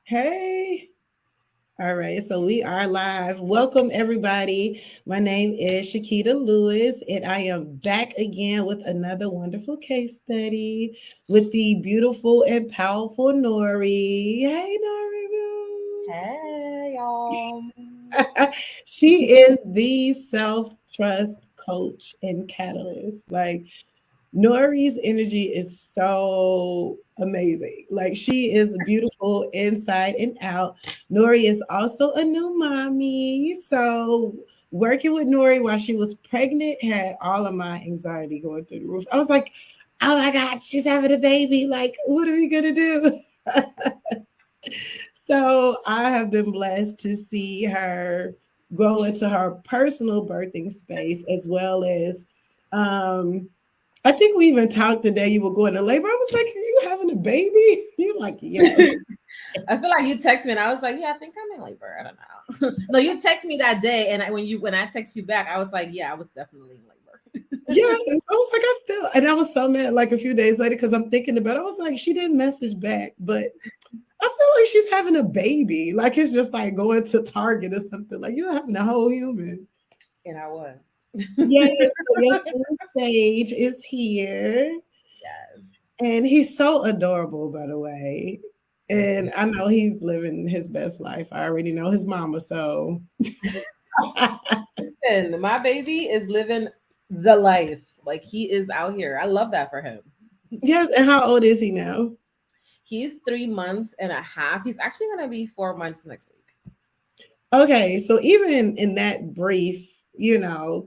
Hey. All right, so we are live. Welcome, everybody. My name is Shakita Lewis, and I am back again with another wonderful case study with the beautiful and powerful Nory. Hey, Hey, y'all. Nory. She is the self trust coach and catalyst. Like, Nori's energy is so amazing. Like she is beautiful inside and out. Nori is also a new mommy. So working with Nori while she was pregnant had all of my anxiety going through the roof. I was like, oh my God, she's having a baby. Like, what are we gonna do? So I have been blessed to see her grow into her personal birthing space as well as I think we even talked the day you were going to labor. I was like, are you having a baby? You're like, yes. I feel like you text me and I was like, yeah, I think I'm in labor. I don't know. No, you text me that day, and when I text you back, I was like, yeah, I was definitely in labor. Yes. I was like, I feel, and I was so mad like a few days later because I'm thinking about it. I was like, she didn't message back, but I feel like she's having a baby. Like it's just like going to Target or something. Like you're having a whole human. And I was. Yes, so your son Sage is here. Yes. And he's so adorable, by the way. And I know he's living his best life. I already know his mama, so Listen, my baby is living the life. Like he is out here. I love that for him. yes. And how old is he now? He's 3 months and a half. He's actually gonna be 4 months next week. Okay, so even in that brief,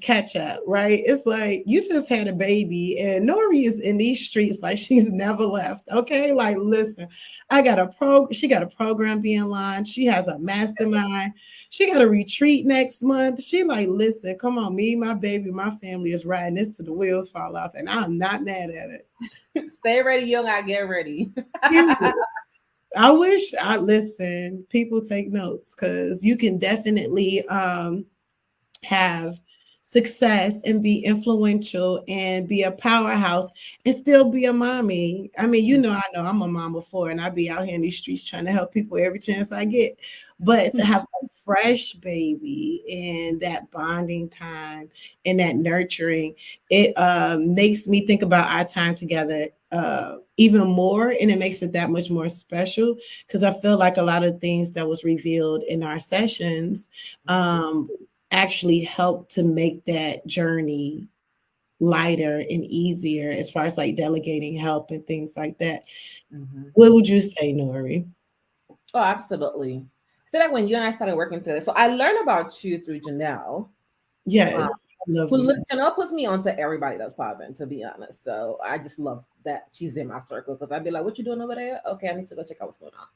catch up, right? It's like you just had a baby, and Nori is in these streets like she's never left. Okay, like listen, I got a she got a program being launched. She has a mastermind. She got a retreat next month. She like, listen, come on, me, my baby, my family is riding this till the wheels fall off, and I'm not mad at it. Stay ready, young. I get ready. Period. I wish I listen, people take notes because you can definitely have success and be influential and be a powerhouse and still be a mommy. I mean, I know I'm a mom before and I be out here in these streets trying to help people every chance I get. But to have a fresh baby and that bonding time and that nurturing, it makes me think about our time together even more, and it makes it that much more special because I feel like a lot of things that was revealed in our sessions um, actually help to make that journey lighter and easier as far as like delegating help and things like that. Mhm. What would you say, Nori? Oh, absolutely. I feel like when you and I started working together, so I learned about you through Janelle. Yes, Um, lovely. Janelle puts me onto everybody that's popping, to be honest. So I just love that she's in my circle because I'd be like, "What you doing over there? Okay, I need to go check out what's going on."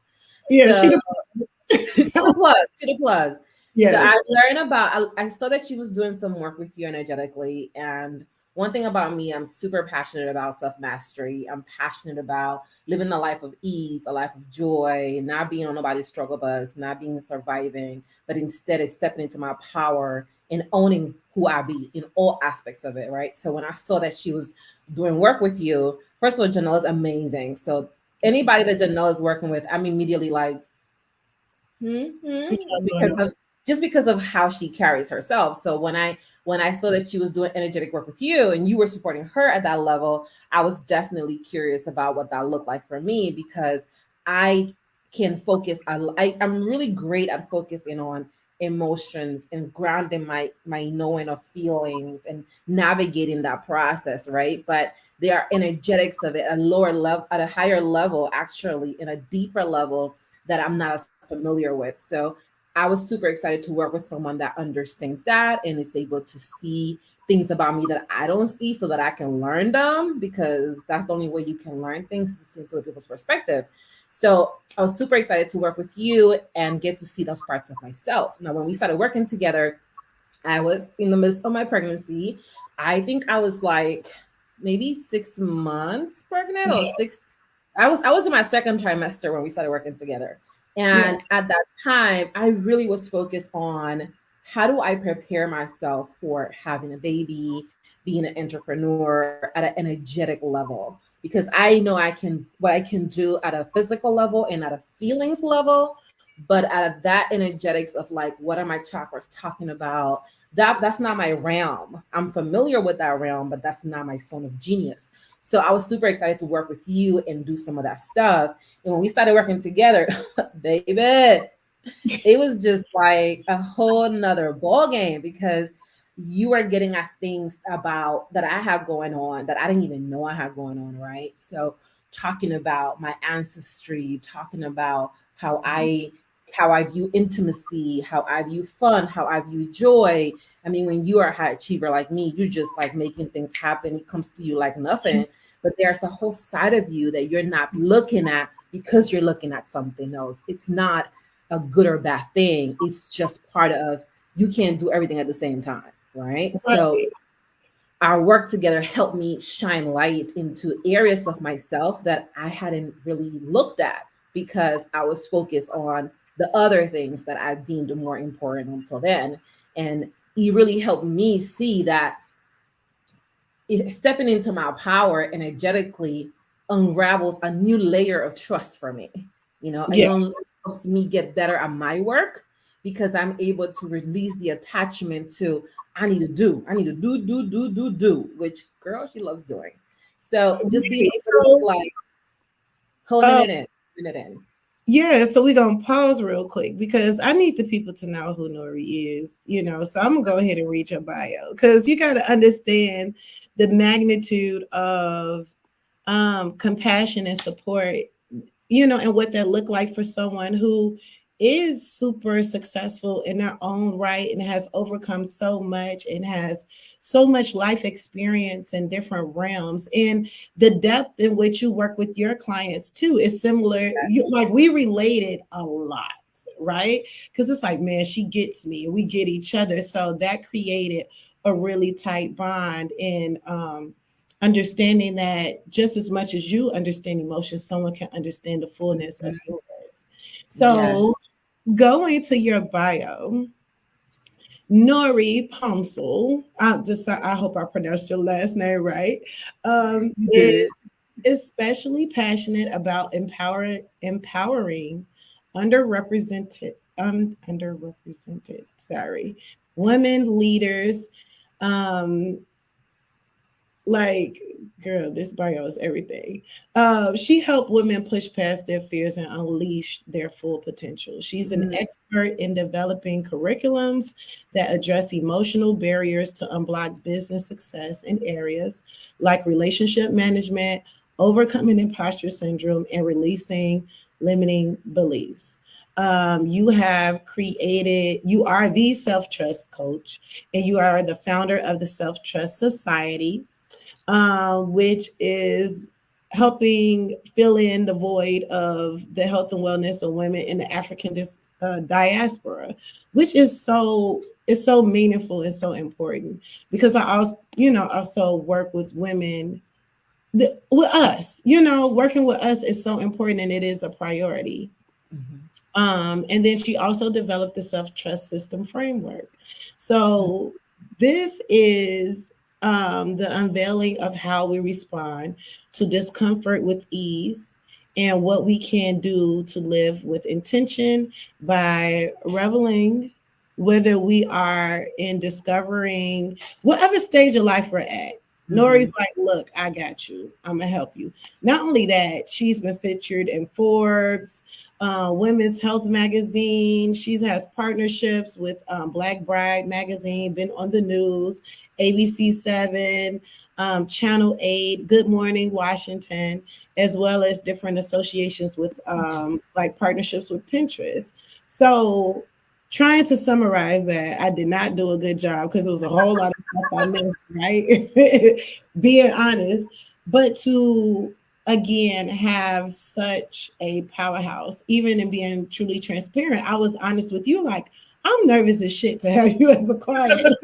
Yeah, So she to the plug, to the plug. So yes. I learned about. I saw that she was doing some work with you energetically, and one thing about me, I'm super passionate about self mastery. I'm passionate about living a life of ease, a life of joy, not being on nobody's struggle bus, not being surviving, but instead it's stepping into my power and owning who I be in all aspects of it. Right. So when I saw that she was doing work with you, first of all, Janelle is amazing. So anybody that Janelle is working with, I'm immediately like, because of just because of how she carries herself. So when I saw that she was doing energetic work with you and you were supporting her at that level, I was definitely curious about what that looked like for me because I can focus. I'm really great at focusing on emotions and grounding my knowing of feelings and navigating that process, right? But there are energetics of it at a lower level, at a higher level, actually, in a deeper level that I'm not as familiar with. So I was super excited to work with someone that understands that and is able to see things about me that I don't see so that I can learn them because that's the only way you can learn things to see through people's perspective. So I was super excited to work with you and get to see those parts of myself. Now, when we started working together, I was in the midst of my pregnancy. I think I was like maybe 6 months pregnant or Yeah, six. I was in my second trimester when we started working together. yeah. And at that time, I really was focused on how do I prepare myself for having a baby, being an entrepreneur at an energetic level. because I know I can what I can do at a physical level and at a feelings level, but at that energetics of like what are my chakras talking about? That's not my realm. I'm familiar with that realm, but that's not my zone of genius. So I was super excited to work with you and do some of that stuff. And when we started working together, baby, it was just like a whole nother ball game because you are getting at things about that I have going on that I didn't even know I had going on, right? So talking about my ancestry, talking about how I view intimacy, how I view fun, how I view joy. I mean, when you are a high achiever like me, you're just like making things happen. It comes to you like nothing. But there's a whole side of you that you're not looking at because you're looking at something else. It's not a good or bad thing. It's just part of you can't do everything at the same time, right? So Right. our work together helped me shine light into areas of myself that I hadn't really looked at because I was focused on the other things that I deemed more important until then. And you really helped me see that stepping into my power energetically unravels a new layer of trust for me. You know, Yeah. helps me get better at my work because I'm able to release the attachment to I need to do, which girl, she loves doing. So just being Right. able to So, like holding uh, it in, holding it in. yeah, so we're gonna pause real quick because I need the people to know who Nory is, So I'm gonna go ahead and read your bio because you gotta understand the magnitude of compassion and support, and what that look like for someone who is super successful in their own right and has overcome so much and has so much life experience in different realms. And the depth in which you work with your clients too is similar. Like we related a lot, right? Because it's like, man, she gets me and we get each other. So that created a really tight bond. And understanding that just as much as you understand emotions, someone can understand the fullness of yours. Yes, So, going to your bio, Nory Pouncil, I hope I pronounced your last name right, you is did. especially passionate about empowering underrepresented, underrepresented, sorry, women leaders, um, like, girl, this bio is everything. She helped women push past their fears and unleash their full potential. She's an Mhm. expert in developing curriculums that address emotional barriers to unblock business success in areas like relationship management, overcoming imposter syndrome, and releasing limiting beliefs. You are the self trust coach, and you are the founder of the Self Trust Society, which is helping fill in the void of the health and wellness of women in the African diaspora, which is so meaningful and so important because I also work with women. With us, working with us is so important and it is a priority. Mhm. And then she also developed the self trust system framework. So this is the unveiling of how we respond to discomfort with ease and what we can do to live with intention by reveling whether we are in discovering whatever stage of life we're at. Nory's Mhm. like, look, I got you. I'm gonna help you. Not only that, she's been featured in Forbes, Women's Health Magazine. She's has partnerships with Black Bride Magazine, been on the news, ABC7, Channel 8, Good Morning Washington, as well as different associations with like partnerships with Pinterest. So, trying to summarize that, I did not do a good job because it was a whole lot of stuff I missed, right? Being honest, but to again have such a powerhouse, even in being truly transparent. I was honest with you, like, I'm nervous as shit to have you as a client.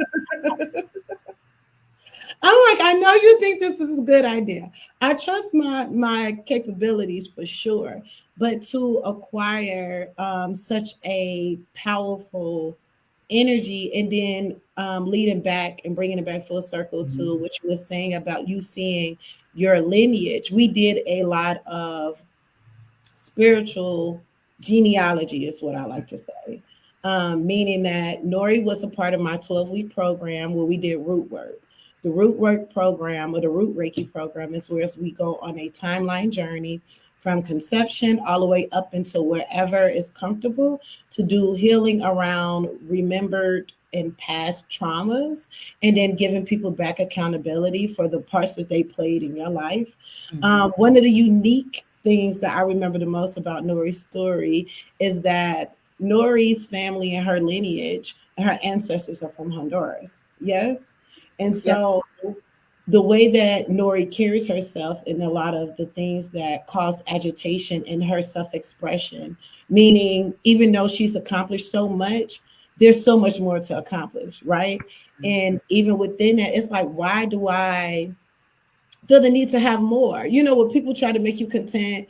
I'm like, I know you think this is a good idea. I trust my capabilities for sure, but to acquire such a powerful energy, and then leading back and bringing it back full circle to what you were saying about you seeing your lineage. We did a lot of spiritual genealogy, is what I like to say. Meaning that Nory was a part of my 12-week program where we did root work. The root work program, or the root Reiki program, is where we go on a timeline journey from conception all the way up until wherever is comfortable to do healing around remembered and past traumas, and then giving people back accountability for the parts that they played in your life. One of the unique things that I remember the most about Nory's story is that Nory's family and her lineage, her ancestors are from Honduras. Yes. And Yep. so the way that Nory carries herself and a lot of the things that cause agitation in her self-expression, meaning even though she's accomplished so much, there's so much more to accomplish, right? And even within that, it's like, why do I feel the need to have more? You know, when people try to make you content,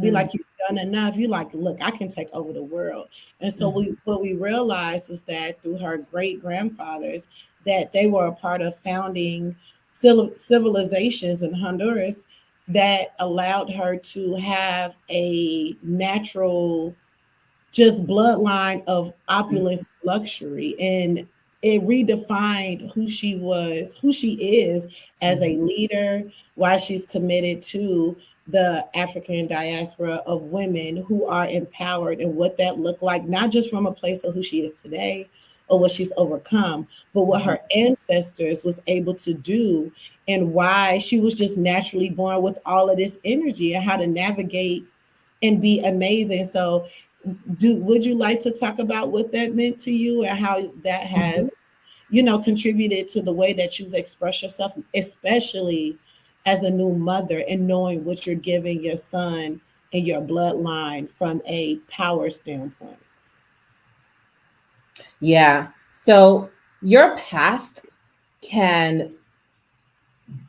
be like you've done enough, you're like, look, I can take over the world. And so what we realized was that through her great grandfathers, that they were a part of founding civilizations in Honduras that allowed her to have a natural just bloodline of opulence, luxury, and it redefined who she was, who she is as a leader, why she's committed to the African diaspora of women who are empowered, and what that looked like, not just from a place of who she is today or what she's overcome, but what her ancestors was able to do, and why she was just naturally born with all of this energy and how to navigate and be amazing. So would you like to talk about what that meant to you and how that has, you know, contributed to the way that you've expressed yourself, especially as a new mother, and knowing what you're giving your son and your bloodline from a power standpoint? Yeah. So your past can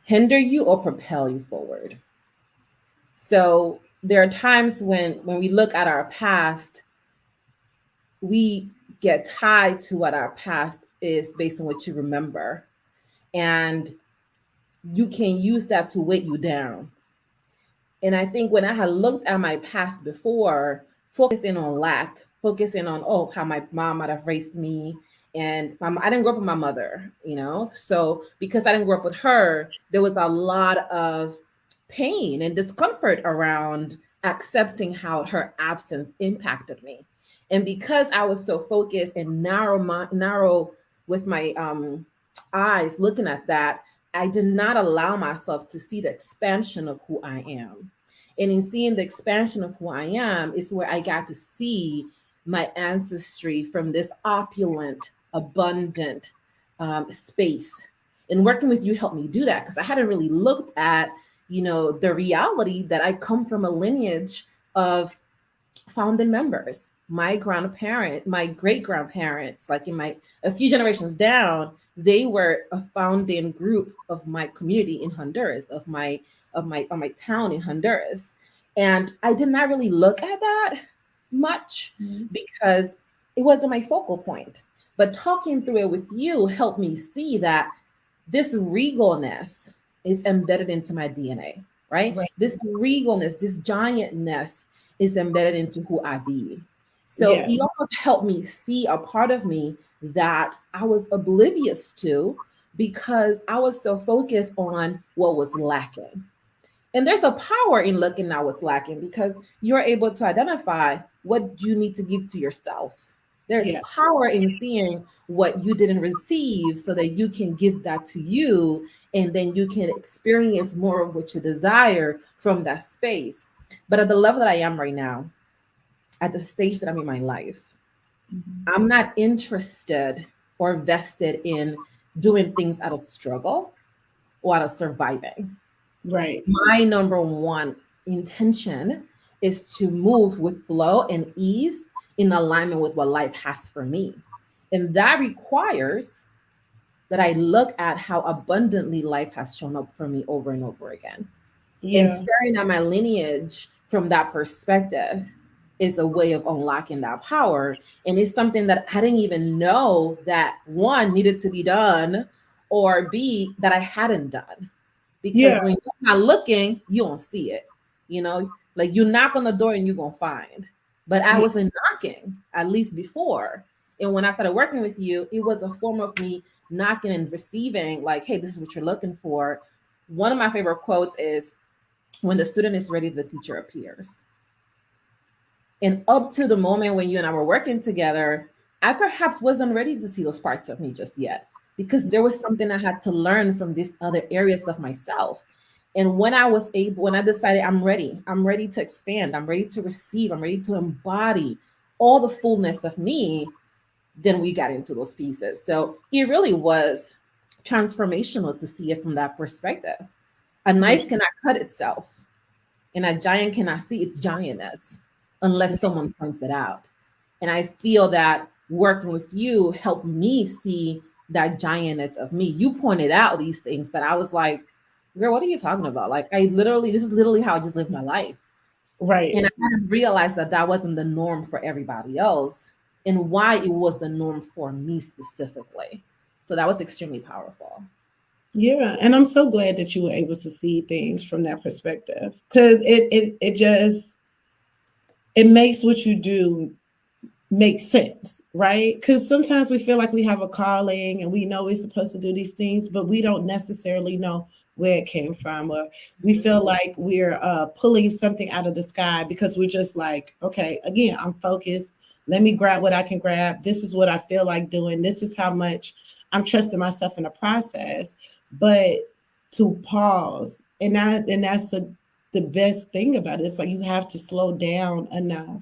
hinder you or propel you forward. So there are times when we look at our past, we get tied to what our past is based on what you remember. And you can use that to weight you down. And I think when I had looked at my past before, focusing on lack, focusing on, oh, how my mom might have raised me. And I didn't grow up with my mother, you know? So because I didn't grow up with her, there was a lot of pain and discomfort around accepting how her absence impacted me. And because I was so focused and narrow with my eyes looking at that, I did not allow myself to see the expansion of who I am. And in seeing the expansion of who I am is where I got to see my ancestry from this opulent, abundant space. And working with you helped me do that because I hadn't really looked at, you know, the reality that I come from a lineage of founding members. My grandparent, my great grandparents, like a few generations down, they were a founding group of my community in Honduras, of my town in Honduras. And I did not really look at that much because it wasn't my focal point. But talking through it with you helped me see that this regalness is embedded into my DNA, right? This regalness, this giantness is embedded into who I be. So it almost helped me see a part of me that I was oblivious to because I was so focused on what was lacking. And there's a power in looking at what's lacking because you're able to identify what you need to give to yourself. There's power in seeing what you didn't receive so that you can give that to you, and then you can experience more of what you desire from that space. But at the level that I am right now, at the stage that I'm in my life, I'm not interested or vested in doing things out of struggle or out of surviving. Right. My number one intention is to move with flow and ease in alignment with what life has for me. And that requires that I look at how abundantly life has shown up for me over and over again. And staring at my lineage from that perspective is a way of unlocking that power. And it's something that I didn't even know that one needed to be done, or B, that I hadn't done. Because Yeah. when you're not looking, you don't see it. You know, like you knock on the door and you're gonna find. But I Yeah. wasn't knocking, at least before. And when I started working with you, it was a form of me knocking and receiving, like, hey, this is what you're looking for. One of my favorite quotes is, when the student is ready, the teacher appears. And up to the moment when you and I were working together, I perhaps wasn't ready to see those parts of me just yet, because there was something I had to learn from these other areas of myself. And when I was able, when I decided I'm ready to expand, I'm ready to receive, I'm ready to embody all the fullness of me, then we got into those pieces. So it really was transformational to see it from that perspective. A For knife cannot cut itself, and a giant cannot see its giantness unless someone points it out. And I feel that working with you helped me see that giantness of me. You pointed out these things that I was like, girl, what are you talking about? Like, this is literally how I just live my life. right. And I kind of realized that that wasn't the norm for everybody else, and why it was the norm for me specifically. So that was extremely powerful. Yeah, and I'm so glad that you were able to see things from that perspective, because it just it makes what you do make sense, right? Because sometimes we feel like we have a calling and we know we're supposed to do these things, but we don't necessarily know where it came from, or we feel like we're pulling something out of the sky because we're just like, okay, again, I'm focused. Let me grab what I can grab. This is what I feel like doing. This is how much I'm trusting myself in the process. But to pause, and that's the best thing about it. It's like you have to slow down enough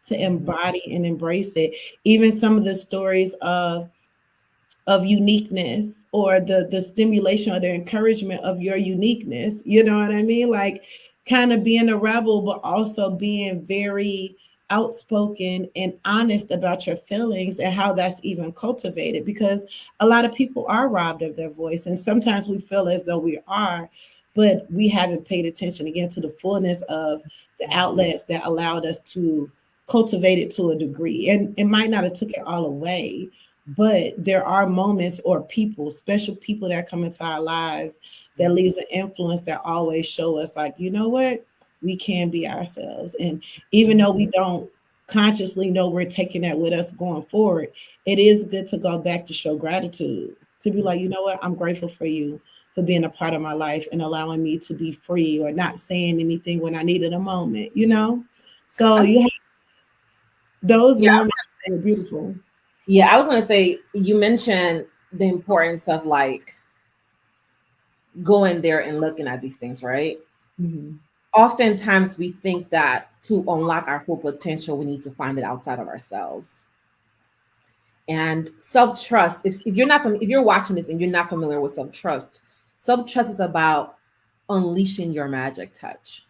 to Mhm. embody and embrace it. Even some of the stories of uniqueness, or the stimulation or the encouragement of your uniqueness, you know what I mean? Like kind of being a rebel, but also being very outspoken and honest about your feelings and how that's even cultivated, because a lot of people are robbed of their voice, and sometimes we feel as though we are, but we haven't paid attention again to the fullness of the outlets that allowed us to cultivate it to a degree. And it might not have took it all away, but there are moments or people, special people that come into our lives that leaves an influence that always show us like, you know what, we can be ourselves. And even though we don't consciously know we're taking that with us going forward, it is good to go back to show gratitude, to be like, you know what, I'm grateful for you for being a part of my life and allowing me to be free, or not saying anything when I needed a moment, you know? So you have those Yeah, moments that are beautiful. yeah. I was gonna say, you mentioned the importance of like going there and looking at these things, right? Mhm. Oftentimes we think that to unlock our full potential, we need to find it outside of ourselves. And self-trust, if you're not if you're watching this and you're not familiar with self-trust, self-trust is about unleashing your magic touch.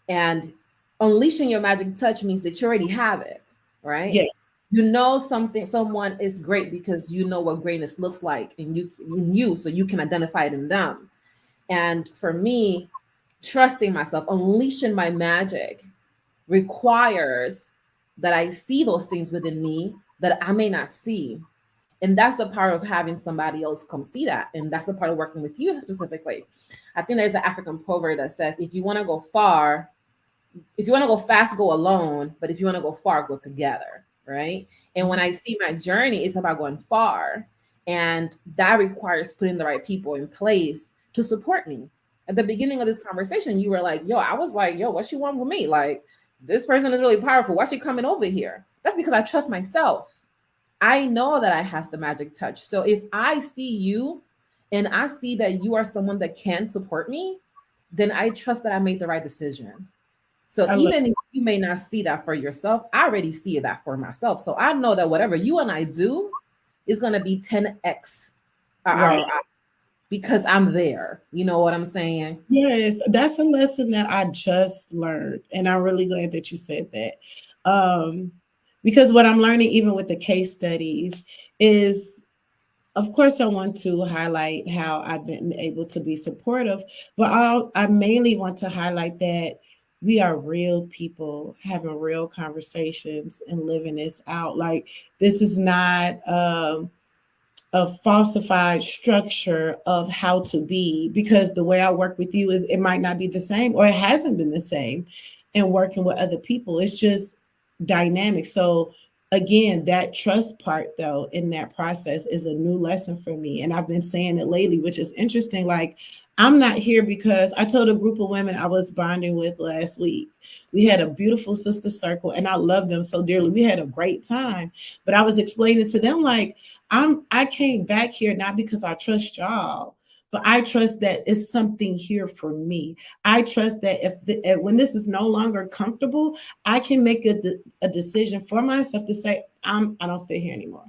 And unleashing your magic touch means that you already have it, right? Yes. You know something, someone is great because you know what greatness looks like in you, so you can identify it in them. And for me, trusting myself, unleashing my magic requires that I see those things within me that I may not see. And that's the part of having somebody else come see that. And that's the part of working with you specifically. I think there's an African proverb that says, if you want to go far, if you want to go fast, go alone. But if you want to go far, go together. Right. And when I see my journey, it's about going far. And that requires putting the right people in place to support me. At the beginning of this conversation, you were like, yo, I was like, yo, what you want with me? Like, this person is really powerful. Why she coming over here? That's because I trust myself. I know that I have the magic touch. So if I see you and I see that you are someone that can support me, then I trust that I made the right decision. So I love even if you may not see that for yourself, I already see that for myself. So I know that whatever you and I do is going to be 10x right. because I'm there. You know what I'm saying? Yes, that's a lesson that I just learned, and I'm really glad that you said that. Um, because what I'm learning, even with the case studies, is of course I want to highlight how I've been able to be supportive, but I mainly want to highlight that we are real people having real conversations and living this out. Like, this is not a falsified structure of how to be, because the way I work with you is, it might not be the same, or it hasn't been the same in working with other people. It's just dynamic. So again, that trust part though in that process is a new lesson for me. And I've been saying it lately, which is interesting. Like, I'm not here because I told a group of women I was bonding with last week. We had a beautiful sister circle and I love them so dearly. We had a great time. But I was explaining to them, like, I came back here not because I trust y'all, but I trust that it's something here for me. I trust that when this is no longer comfortable, I can make a decision for myself to say, I don't fit here anymore.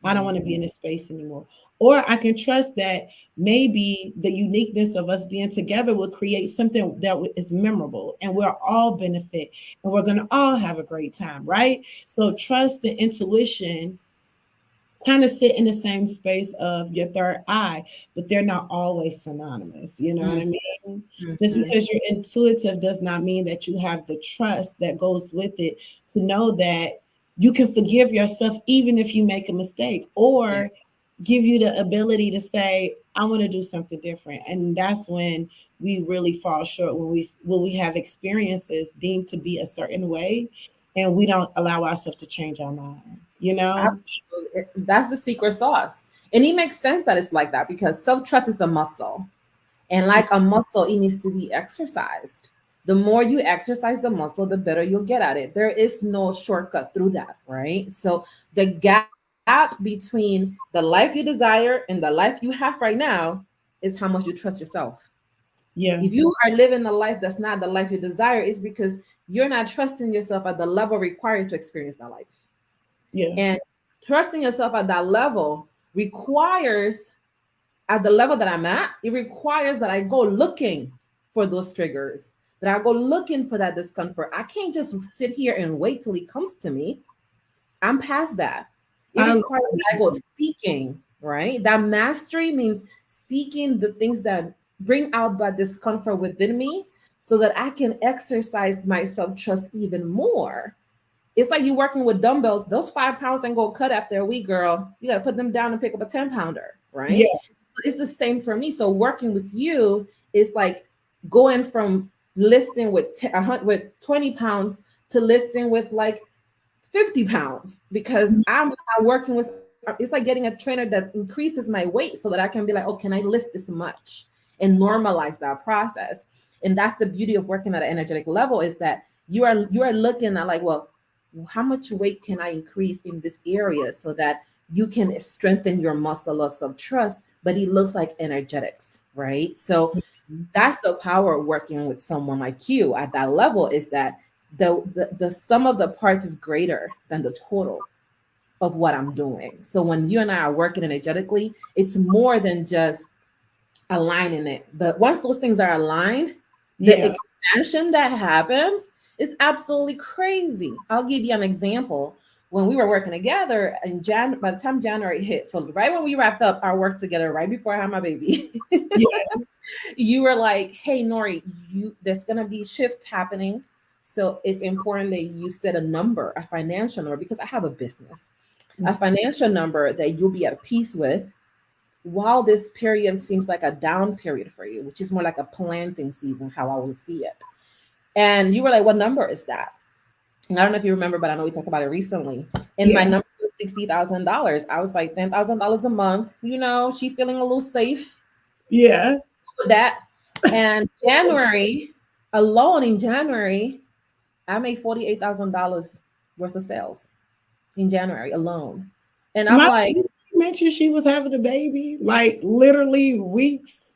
I don't want to be in this space anymore. Or I can trust that maybe the uniqueness of us being together will create something that is memorable and we'll all benefit and we're going to all have a great time, right? So trust and intuition kind of sit in the same space of your third eye, but they're not always synonymous. You know what I mean? Just Mm-hmm. because you're intuitive does not mean that you have the trust that goes with it to know that you can forgive yourself even if you make a mistake, Yeah. or give you the ability to say, I want to do something different. And that's when we really fall short, when we have experiences deemed to be a certain way and we don't allow ourselves to change our mind, you know? Absolutely. That's the secret sauce. And it makes sense that it's like that because self trust is a muscle. And like a muscle, it needs to be exercised. The more you exercise the muscle, the better you'll get at it. There is no shortcut through that, right? So the gap between the life you desire and the life you have right now is how much you trust yourself. Yeah. If you are living a life that's not the life you desire, it's because you're not trusting yourself at the level required to experience that life. Yeah. And trusting yourself at that level requires, at the level that I'm at, it requires that I go looking for those triggers, that I go looking for that discomfort. I can't just sit here and wait till it comes to me. I'm past that. It I love requires that I go that. seeking, right? That mastery means seeking the things that bring out that discomfort within me so that I can exercise my self trust even more. It's like you working with dumbbells. Those 5 pounds ain't gonna cut after a week, girl. You gotta put them down and pick up a 10 pounder, Yeah. right? It's the same for me. So working with you is like going from lifting with with 20 pounds to lifting with like 50 pounds because I'm not working with, it's like getting a trainer that increases my weight so that I can be like, oh, can I lift this much and normalize that process? And that's the beauty of working at an energetic level is that you are looking at like, well, how much weight can I increase in this area so that you can strengthen your muscle of self-trust, but it looks like energetics, right? So that's the power of working with someone like you at that level is that the sum of the parts is greater than the total of what I'm doing. So when you and I are working energetically, it's more than just aligning it. But once those things are aligned, the Yeah. expansion that happens is absolutely crazy. I'll give you an example. When we were working together in by the time January hit, so right when we wrapped up our work together, right before I had my baby, Yeah. you were like, "Hey, Nory, there's gonna be shifts happening, so it's important that you set a number, a financial number, because I have a business, a financial number that you'll be at peace with, while this period seems like a down period for you, which is more like a planting season, how I would see it." And you were like, "What number is that?" And I don't know if you remember, but I know we talked about it recently. And my Yeah. number was $60,000. I was like, $10,000 a month. She feeling a little safe Yeah. with that. And January alone, in January, I made $48,000 worth of sales in January alone. And I'm My like, you mentioned she was having a baby, like literally weeks.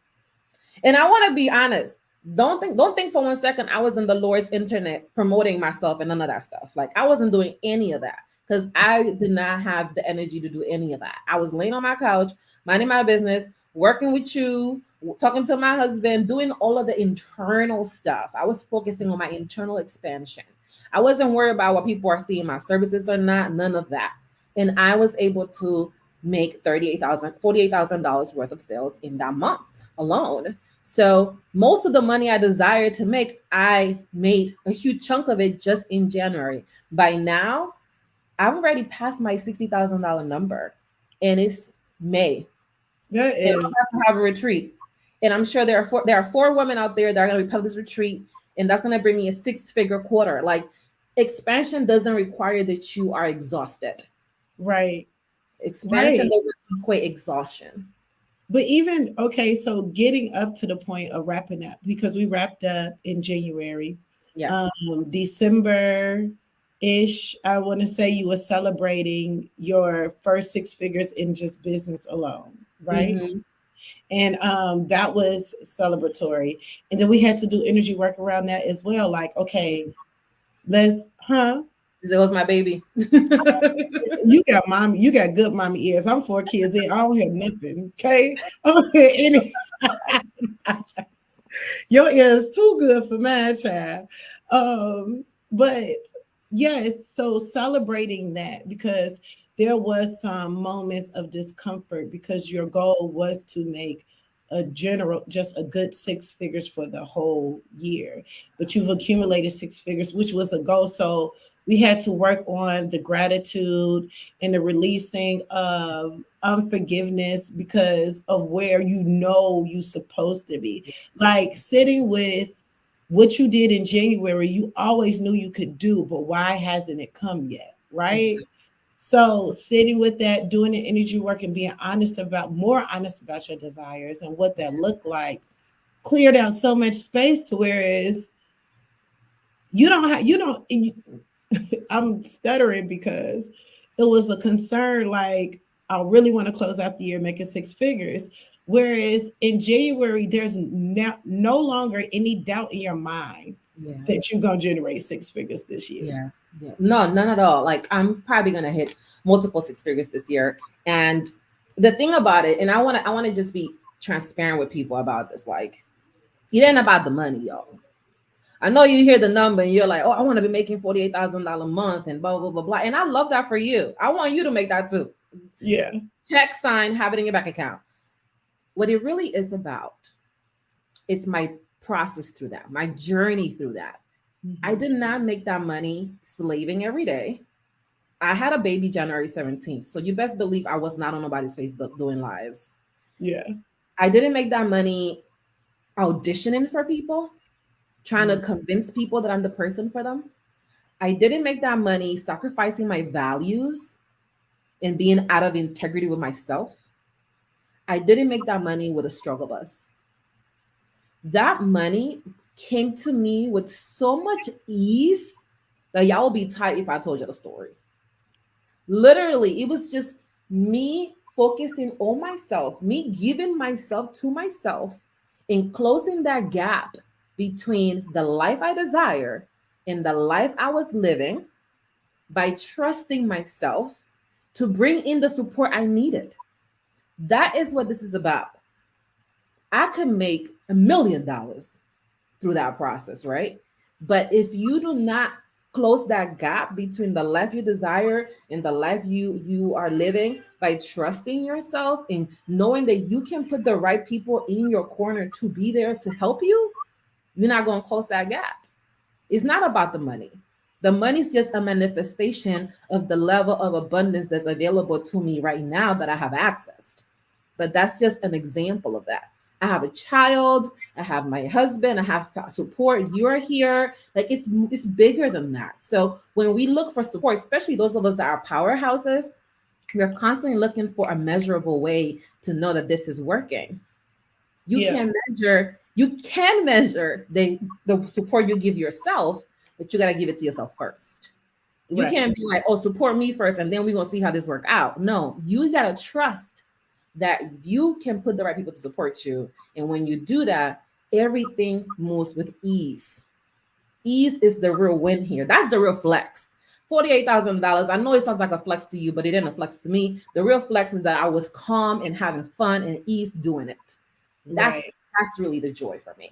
and I want to be honest. Don't think for 1 second I was in the Lord's internet promoting myself and none of that stuff. Like I wasn't doing any of that because I did not have the energy to do any of that. I was laying on my couch, minding my business, working with you, talking to my husband, doing all of the internal stuff. I was focusing on my internal expansion. I wasn't worried about what people are seeing my services or not, none of that. And I was able to make $48,000 worth of sales in that month alone. So most of the money I desired to make, I made a huge chunk of it just in January. By now, I've already passed my $60,000 number, and it's May, That and I'm is about to have a retreat. And I'm sure there are four women out there that are going to be part of this retreat, and that's going to bring me a six-figure quarter. Like, expansion doesn't require that you are exhausted. right. Expansion Right. doesn't equate exhaustion. But even okay, so getting up to the point of wrapping up because we wrapped up in January, Yeah. December ish. I want to say you were celebrating your first six figures in just business alone, right? Mm-hmm. And that was celebratory. And then we had to do energy work around that as well. Like, okay, let's, huh? It was my baby. You got mommy, you got good mommy ears. I'm four kids in. I don't hear nothing. Okay. I don't hear any. Your ear is too good for my child. But yes, so celebrating that because there was some moments of discomfort because your goal was to make a general just a good six figures for the whole year. But you've accumulated six figures, which was a goal. So we had to work on the gratitude and the releasing of unforgiveness because of where you know you're supposed to be, like sitting with what you did in January, you always knew you could do, but why hasn't it come yet? Right. Exactly. So sitting with that, doing the energy work and being more honest about your desires and what that looked like, cleared out so much space to whereas you don't, I'm stuttering because it was a concern like, I really want to close out the year making six figures. Whereas in January, there's no longer any doubt in your mind Yeah. that you're going to generate six figures this year. Yeah. Yeah. No, none at all. Like, I'm probably gonna hit multiple six figures this year. And the thing about it, and I wanna just be transparent with people about this. Like, it ain't about the money, y'all. I know you hear the number and you're like, oh, I want to be making $48,000 a month and blah blah blah blah. And I love that for you. I want you to make that too. Yeah. Check, sign, have it in your bank account. What it really is about, it's my process through that, my journey through that. I Mm-hmm. did not make that money slaving every day. I had a baby January 17th. So you best believe I was not on nobody's Facebook doing lives. Yeah. I didn't make that money auditioning for people, trying to Mm-hmm. convince people that I'm the person for them. I didn't make that money sacrificing my values and being out of integrity with myself. I didn't make that money with a struggle bus. That money came to me with so much ease that y'all would be tight if I told you the story. Literally, it was just me focusing on myself, me giving myself to myself, and closing that gap between the life I desire and the life I was living by trusting myself to bring in the support I needed. That is what this is about. I could make $1 million through that process, right? But if you do not close that gap between the life you desire and the life you are living by trusting yourself and knowing that you can put the right people in your corner to be there to help you, you're not going to close that gap. It's not about the money. The money is just a manifestation of the level of abundance that's available to me right now that I have accessed. But that's just an example of that. I have a child, I have my husband, I have support. You're here. Like, it's bigger than that. So when we look for support, especially those of us that are powerhouses, we're constantly looking for a measurable way to know that this is working. You Yeah. can measure the support you give yourself, but you got to give it to yourself first. You Right. can't be like, oh, support me first, and then we're gonna see how this work out. No, you gotta trust that you can put the right people to support you. And when you do that, everything moves with ease. Ease is the real win here. That's the real flex. $48,000. I know it sounds like a flex to you, but it ain't a flex to me. The real flex is that I was calm and having fun and ease doing it. That's Right. that's really the joy for me.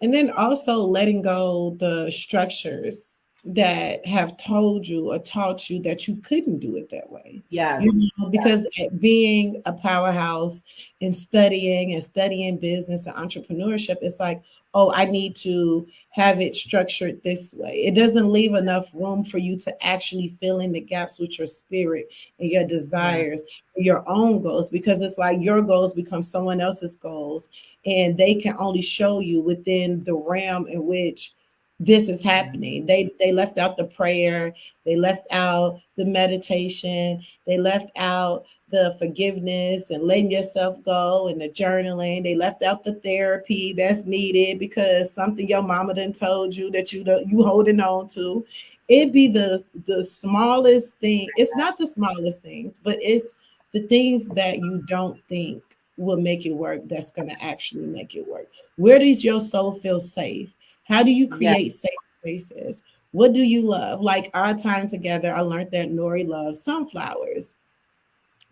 And then also letting go the structures that have told you or taught you that you couldn't do it that way. You Yes. know, because being a powerhouse and studying business and entrepreneurship, it's like, oh, I need to have it structured this way. It doesn't leave enough room for you to actually fill in the gaps with your spirit and your Yeah. desires, and your own goals, because it's like your goals become someone else's goals, and they can only show you within the realm in which this is Yeah. happening. They left out the prayer, they left out the meditation, they left out the forgiveness and letting yourself go and the journaling. They left out the therapy that's needed because something your mama done told you that you holding on to. It'd be the smallest thing. It's not the smallest things, but it's the things that you don't think will make it work that's gonna actually make it work. Where does your soul feel safe? How do you Yeah. create safe spaces? What do you love? Like our time together, I learned that Nory loves sunflowers.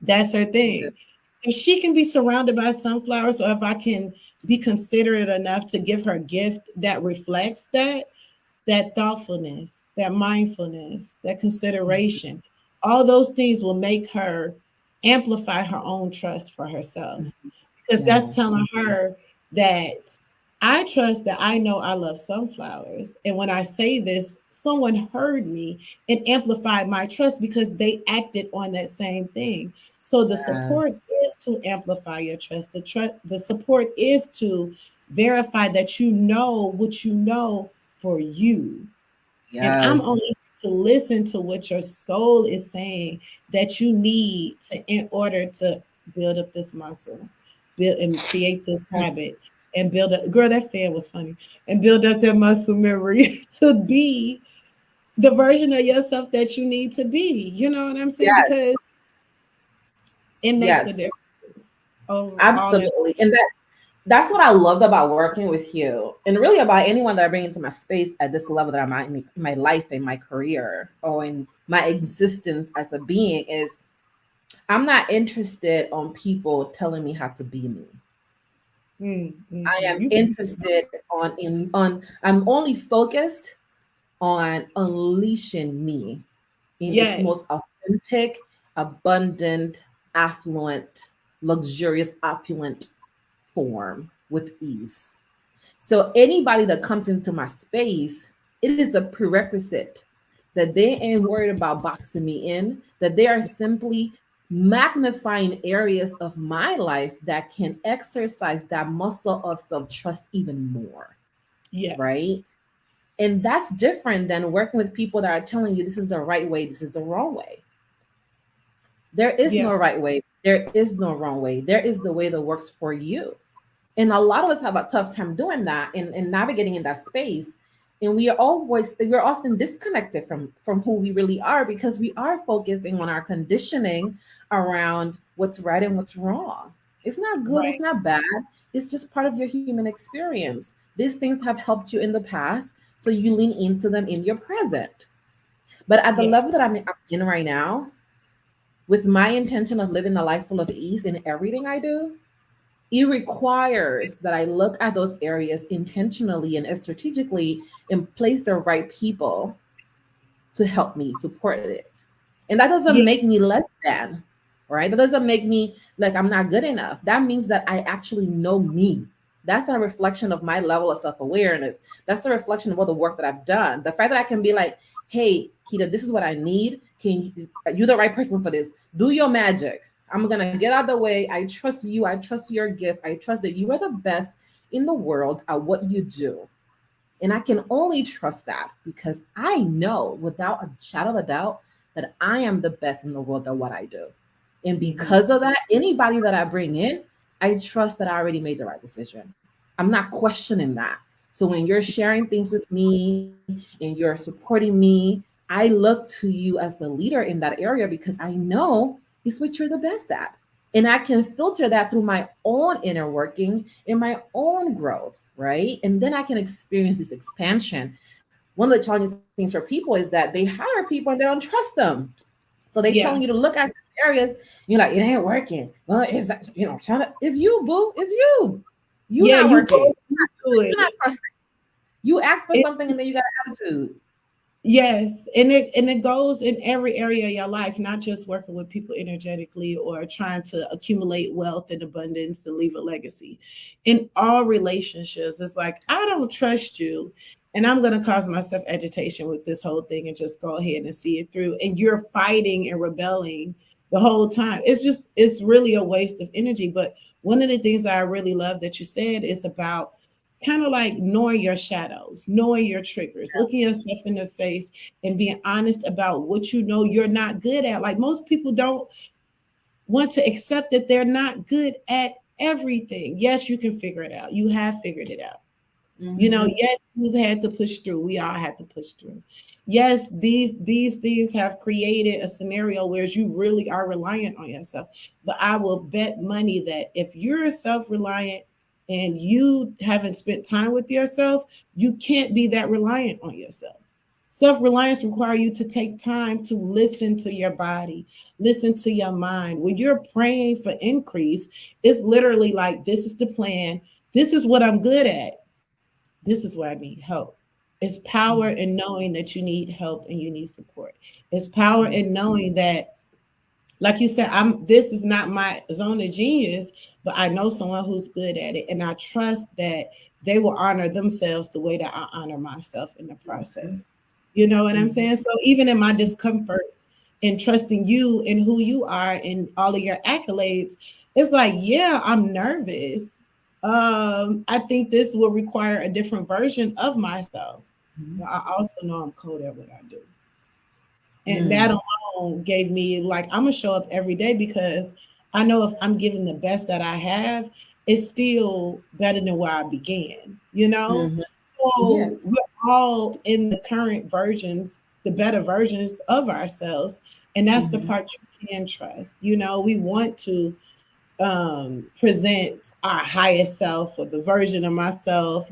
That's her Yeah. thing. If she can be surrounded by sunflowers, or if I can be considerate enough to give her a gift that reflects that thoughtfulness, that mindfulness, that consideration, all those things will make her amplify her own trust for herself, because that's Yes. telling her that I trust that I know I love sunflowers. And when I say this, someone heard me and amplified my trust because they acted on that same thing. So the Yeah. support is to amplify your trust. The support is to verify that you know what you know for you. And I'm Yes. only to listen to what your soul is saying that you need to in order to build up this muscle, build and create this habit, and build up. Girl, that fan was funny. And build up that muscle memory to be the version of yourself that you need to be. You know what I'm saying? Yes. Because it makes a Yes. difference. Oh, all in. Absolutely. And that's what I loved about working with you, and really about anyone that I bring into my space at this level that I'm at in my life, in my career, or in my existence as a being, is I'm not interested on people telling me how to be me. I am You can. interested on I'm only focused on unleashing me in its Yes. most authentic, abundant, affluent, luxurious, opulent form with ease. So anybody that comes into my space, it is a prerequisite that they ain't worried about boxing me in, that they are simply magnifying areas of my life that can exercise that muscle of self-trust even more, Yes. right? And that's different than working with people that are telling you this is the right way, this is the wrong way. There is Yeah. no right way, there is no wrong way. There is the way that works for you. And a lot of us have a tough time doing that and navigating in that space. And we're often disconnected from who we really are because we are focusing on our conditioning around what's right and what's wrong. It's not good, it's Right. not bad. It's just part of your human experience. These things have helped you in the past, so you lean into them in your present. But at the Yeah. level that I'm in right now, with my intention of living a life full of ease in everything I do, it requires that I look at those areas intentionally and strategically and place the right people to help me support it. And that doesn't Yeah. make me less than, right? That doesn't make me like I'm not good enough. That means that I actually know me. That's a reflection of my level of self awareness. That's a reflection of all the work that I've done. The fact that I can be like, hey, Kita, this is what I need. Are you the right person for this? Do your magic. I'm going to get out of the way. I trust you. I trust your gift. I trust that you are the best in the world at what you do. And I can only trust that because I know without a shadow of a doubt that I am the best in the world at what I do. And Mhm. because of that, anybody that I bring in, I trust that I already made the right decision. I'm not questioning that. So when you're sharing things with me and you're supporting me, I look to you as a leader in that area because I know it's what you're the best at. And I can filter that through my own inner working and my own growth, right? And then I can experience this expansion. One of the challenging things for people is that they hire people and they don't trust them. So they telling you Yeah. to look at areas, you're like, it ain't working. Well, is that, trying to, it's you, boo, it's you. You Yeah. not You working. go into You're not it. trusting. You ask for it something and then you got an attitude. Yes, and it goes in every area of your life, not just working with people energetically or trying to accumulate wealth and abundance and leave a legacy. In all relationships, it's like I don't trust you, and I'm going to cause myself agitation with this whole thing and just go ahead and see it through. And you're fighting and rebelling the whole time. It's really a waste of energy. But one of the things that I really love that you said is about kind of like knowing your shadows, knowing your triggers, looking yourself in the face and being honest about what you know you're not good at. Like most people don't want to accept that they're not good at everything. Yes, you can figure it out. You have figured it out. Mm-hmm. Yes, you've had to push through. We all had to push through. Yes, these things have created a scenario where you really are reliant on yourself. But I will bet money that if you're self-reliant and you haven't spent time with yourself, you can't be that reliant on yourself. Self-reliance requires you to take time to listen to your body, listen to your mind. When you're praying for increase, it's literally like this is the plan. This is what I'm good at, this is where I need help. It's power in knowing that you need help and you need support. It's power Mm-hmm. in knowing that, like you said, this is not my zone of genius, but I know someone who's good at it. And I trust that they will honor themselves the way that I honor myself in the process. You know what I'm Mm-hmm. saying? So even in my discomfort and trusting you and who you are and all of your accolades, it's like, yeah, I'm nervous. I think this will require a different version of myself. But I also know I'm cold at what I do. And that Mm-hmm. alone gave me like I'm gonna show up every day because I know if I'm giving the best that I have, it's still better than where I began. Mm-hmm. Yeah. So we're all in the current versions, the better versions of ourselves, and that's the Mm-hmm. part you can trust. We want to present our highest self or the version of myself,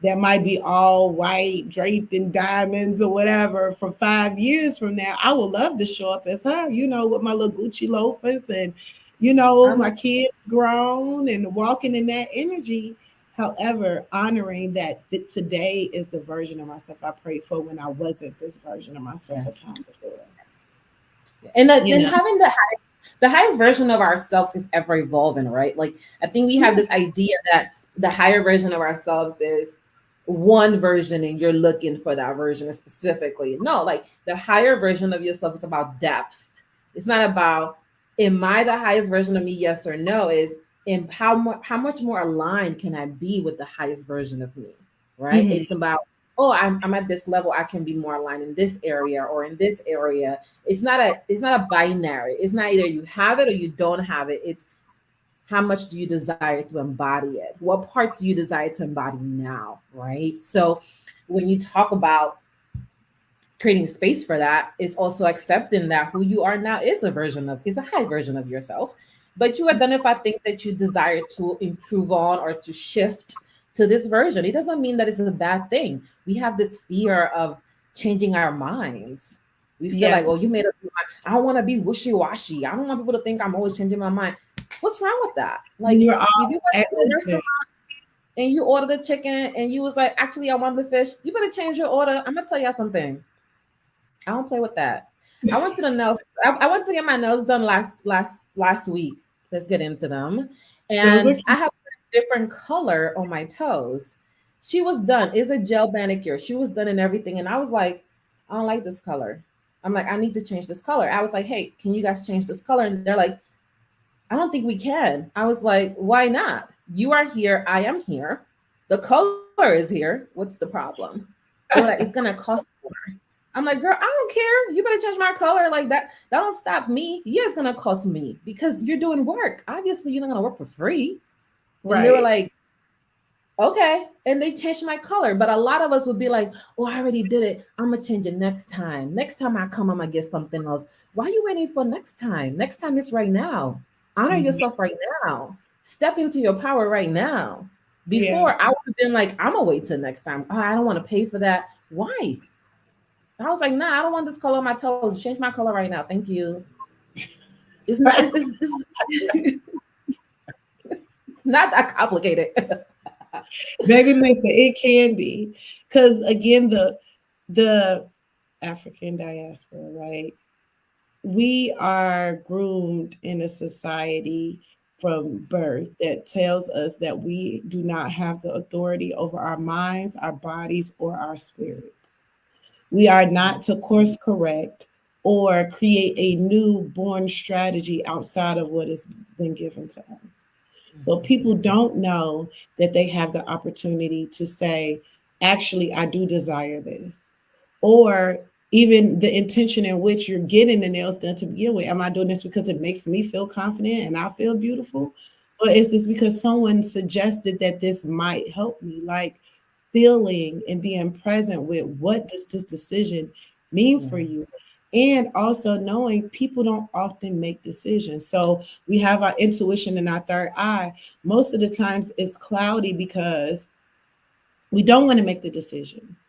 that might be all white, draped in diamonds or whatever for 5 years from now. I would love to show up as her, with my little Gucci loafers and, I'm my kids grown and walking in that energy. However, honoring that today is the version of myself I prayed for when I wasn't this version of myself a yes. time before. And You then know, having the highest version of ourselves is ever evolving, right? Like I think we have yeah, this idea that the higher version of ourselves is one version and you're looking for that version specifically. No, like the higher version of yourself is about depth. It's not about am I the highest version of me, yes or no, is in how much more aligned can I be with the highest version of me, right? mhm, It's about, oh, I'm at this level, I can be more aligned in this area or in this area. It's not a binary. It's not either you have it or you don't have it. It's how much do you desire to embody it? What parts do you desire to embody now, right? So when you talk about creating space for that, it's also accepting that who you are now is a high version of yourself, but you identify things that you desire to improve on or to shift to this version. It doesn't mean that it's a bad thing. We have this fear of changing our minds. We feel like, oh, yes, you made up your mind. I don't want to be wishy-washy. I don't want people to think I'm always changing my mind. What's wrong with that? Like, you're if you all go to a listen. restaurant and you order the chicken and you was like, actually, I want the fish, you better change your order. I'm gonna tell y'all something. I don't play with that. I went to the nails. I went to get my nails done last week. Let's get into them. Those are And I have a different color on my toes. She was done. It's a gel manicure. She was done and everything. And I was like, I don't like this color. I'm like, I need to change this color. I was like, hey, can you guys change this color? And they're like, I don't think we can. I was like, why not? You are here. I am here. The color is here. What's the problem? They were like, it's gonna cost more. I'm like, girl, I don't care. You better change my color like that. That don't stop me. Yeah, it's gonna cost me because you're doing work. Obviously, you're not gonna work for free. And they were right. like, okay. And they changed my color. But a lot of us would be like, oh, I already did it. I'm gonna change it next time. Next time I come, I'm gonna get something else. Why are you waiting for next time? Next time is right now. Honor Mhm. yourself right now. Step into your power right now. Yeah. Before I would have been like, I'm gonna wait till next time. Oh, I don't want to pay for that. Why? I was like, nah, I don't want this color on my toes. Change my color right now. Thank you. It's not it's not that complicated. Baby, listen, it can be. Because again, the African diaspora, right? We are groomed in a society from birth that tells us that we do not have the authority over our minds, our bodies, or our spirits. We are not to course correct or create a new born strategy outside of what has been given to us. So people don't know that they have the opportunity to say, actually, I do desire this. Or even the intention in which you're getting the nails done to begin with. Am I doing this because it makes me feel confident and I feel beautiful? Or is this because someone suggested that this might help me? Like feeling and being present with what does this decision mean for Yeah. you? And also knowing people don't often make decisions. So we have our intuition and our third eye. Most of the times it's cloudy because we don't want to make the decisions.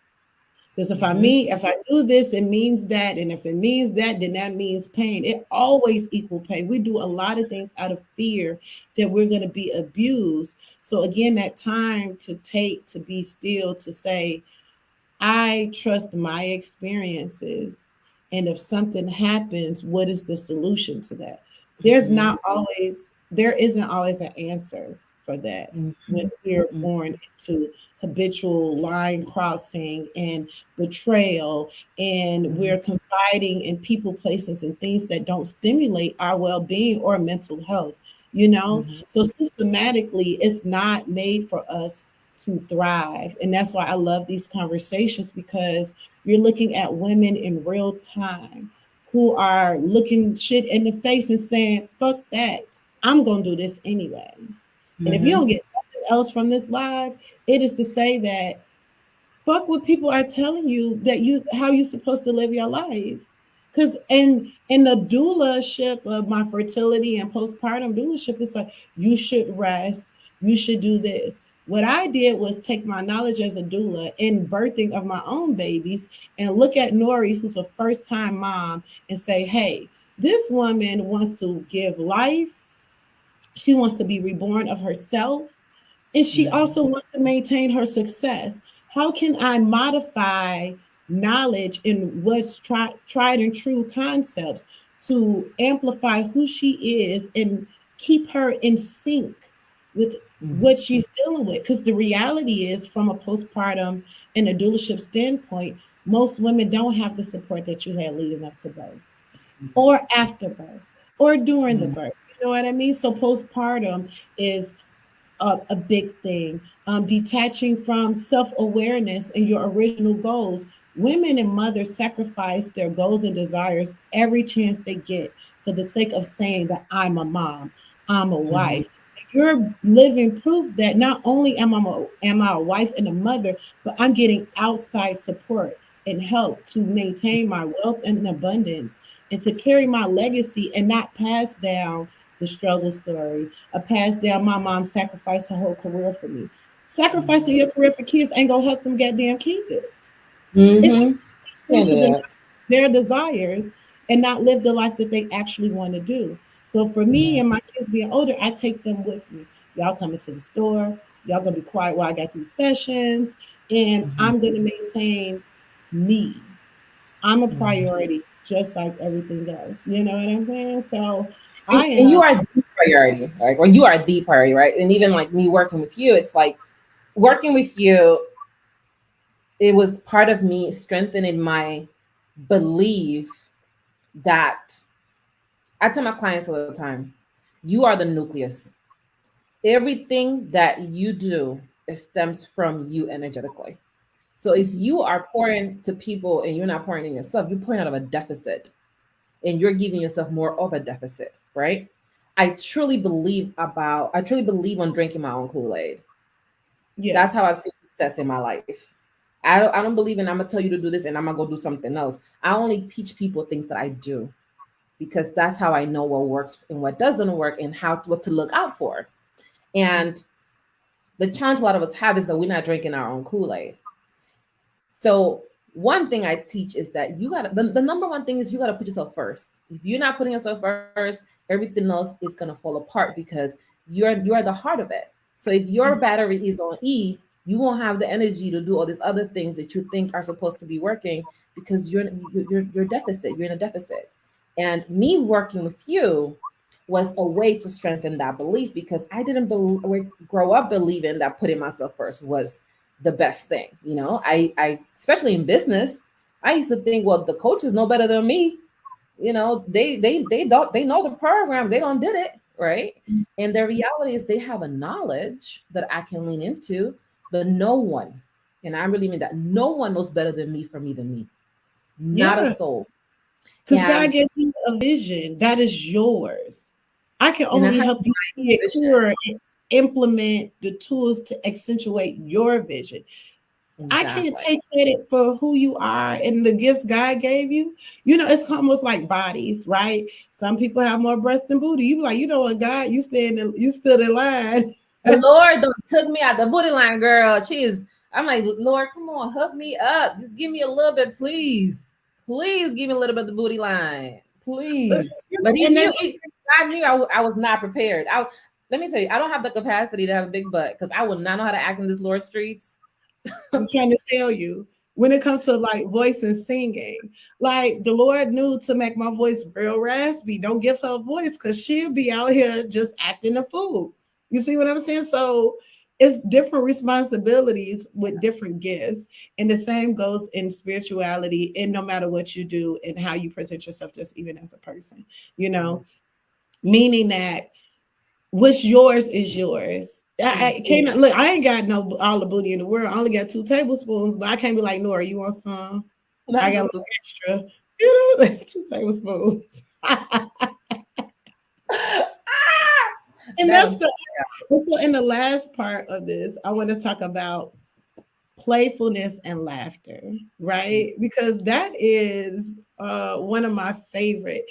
Because Mm-hmm. if I do this, it means that, and if it means that, then that means pain. It always equal pain. We do a lot of things out of fear that we're going to be abused. So again, that time to take to be still, to say, I trust my experiences. And if something happens, what is the solution to that? Mm-hmm. There isn't always an answer for that when we're Mm-hmm. born into habitual line crossing and betrayal, and Mm-hmm. we're confiding in people, places, and things that don't stimulate our well being or mental health, you know? Mm-hmm. So systematically, it's not made for us to thrive. And that's why I love these conversations, because you're looking at women in real time who are looking shit in the face and saying, fuck that. I'm going to do this anyway. And if you Mm-hmm. don't get nothing else from this live, it is to say that fuck what people are telling you that you how you're supposed to live your life. Because in the doulaship of my fertility and postpartum doulaship, it's like you should rest, you should do this. What I did was take my knowledge as a doula in birthing of my own babies and look at Nory, who's a first time mom, and say, hey, this woman wants to give life, she wants to be reborn of herself, and she Mm-hmm. also wants to maintain her success. How can I modify knowledge in what's tried and true concepts to amplify who she is and keep her in sync with Mm-hmm. what she's dealing with? Because the reality is, from a postpartum and a doulaship standpoint, most women don't have the support that you had leading up to birth or after birth or during the Mm-hmm. birth. You know what I mean? So postpartum is a big thing. Detaching from self awareness and your original goals. Women and mothers sacrifice their goals and desires every chance they get for the sake of saying that I'm a mom, I'm a Mm-hmm. wife. You're living proof that not only am I a wife and a mother, but I'm getting outside support and help to maintain my wealth and abundance and to carry my legacy and not pass down the struggle story. I passed down my mom sacrificed her whole career for me. Sacrificing your career for kids ain't gonna help them goddamn kids. It's just Mm-hmm. teach them Can't to do deny that. their desires and not live the life that they actually want to do. So for me Yeah. and my kids being older, I take them with me. Y'all coming to the store. Y'all gonna be quiet while I got these sessions, and Mm-hmm. I'm gonna maintain me. I'm a Mm-hmm. priority, just like everything else. You know what I'm saying? So I And am. you are the priority, like, or you are the priority, right? And even like me working with you, it's like working with you, it was part of me strengthening my belief that I tell my clients all the time, you are the nucleus. Everything that you do, it stems from you energetically. So if you are pouring to people and you're not pouring in yourself, you're pouring out of a deficit and you're giving yourself more of a deficit, right? I truly believe on drinking my own Kool-Aid. Yeah. That's how I've seen success in my life. I don't believe in I'm gonna tell you to do this and I'm gonna go do something else. I only teach people things that I do because that's how I know what works and what doesn't work and how what to look out for. And the challenge a lot of us have is that we're not drinking our own Kool-Aid. So one thing I teach is that you gotta the number one thing is you gotta put yourself first. If you're not putting yourself first, everything else is gonna fall apart because you're the heart of it. So if your battery is on E, You won't have the energy to do all these other things that you think are supposed to be working because you're deficit. You're in a deficit. And me working with you was a way to strengthen that belief because I didn't grow up believing that putting myself first was the best thing. You know, I especially in business, I used to think, well, the coaches know better than me. You know, they know the program, they don't did it right. And the reality is they have a knowledge that I can lean into, but no one, and I really mean that, no one knows better than me, not a Yeah. soul. Because God And gave you a vision that is yours. I can I only have help you see it my vision. clearer and implement the tools to accentuate your vision. I can't Exactly. take credit for who you are and the gifts God gave you. You know, it's almost like bodies, right? Some people have more breast than booty. You be like, you know what, God, you stood in line. The Lord done took me out the booty line, girl. I'm like, Lord, come on, hook me up. Just give me a little bit, please. Please give me a little bit of the booty line. Please. But he And then knew, I knew I was not prepared. Let me tell you, I don't have the capacity to have a big butt because I would not know how to act in this Lord streets. I'm trying to tell you, when it comes to like voice and singing, like the Lord knew to make my voice real raspy. Don't give her a voice because she'll be out here just acting a fool. You see what I'm saying? So it's different responsibilities with different gifts. And the same goes in spirituality and no matter what you do and how you present yourself, just even as a person, you know, meaning that what's yours is yours. I can't look. I ain't got no all the booty in the world. I only got 2 tablespoons, but I can't be like Nory. You want some? I got a little extra. You know, like 2 tablespoons. And That that's was the. So in the last part of this, I want to talk about playfulness and laughter, right? Because that is one of my favorite.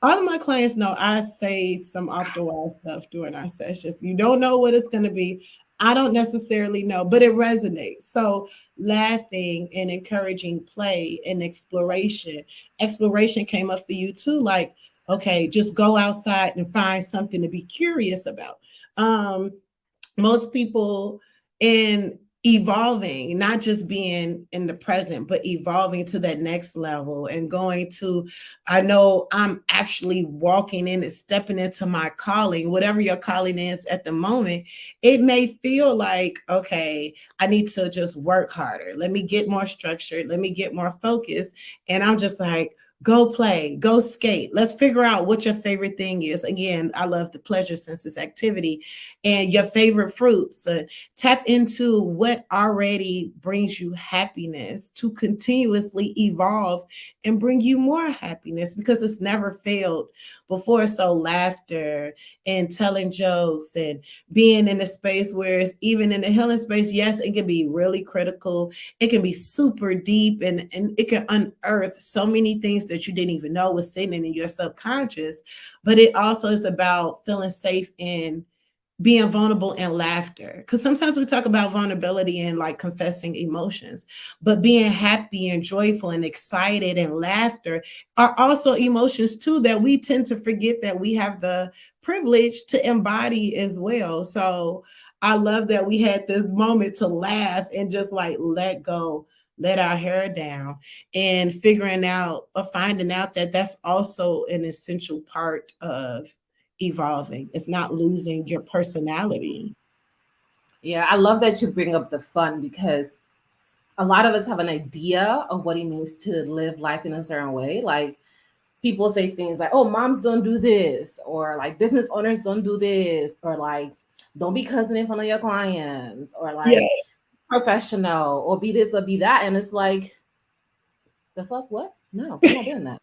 All of my clients know I say some off the wall stuff during our sessions. You don't know what it's going to be. I don't necessarily know, but it resonates. So, laughing and encouraging play and exploration. Exploration came up for you too. Like, okay, just go outside and find something to be curious about. Um, Most people in evolving, not just being in the present, but evolving to that next level and going to, I know I'm actually walking in and stepping into my calling, whatever your calling is at the moment. It may feel like, okay, I need to just work harder. Let me get more structured. Let me get more focused. And I'm just like, go play, go skate. Let's figure out what your favorite thing is. Again, I love the pleasure senses activity and your favorite fruits. Tap into what already brings you happiness to continuously evolve and bring you more happiness because it's never failed before. So laughter and telling jokes and being in a space where it's even in the healing space, yes, it can be really critical. It can be super deep and it can unearth so many things that you didn't even know was sitting in your subconscious. But it also is about feeling safe in being vulnerable and laughter. Because sometimes we talk about vulnerability and like confessing emotions, but being happy and joyful and excited and laughter are also emotions too that we tend to forget that we have the privilege to embody as well. So I love that we had this moment to laugh and just like let go, let our hair down, and figuring out or finding out that that's also an essential part of evolving. It's not losing your personality. Yeah, I love that you bring up the fun because a lot of us have an idea of what it means to live life in a certain way. Like people say things like, oh, moms don't do this, or like business owners don't do this, or like don't be cussing in front of your clients, or Yeah, like professional, or be this or be that. And it's like, the fuck what? No, I'm not doing that.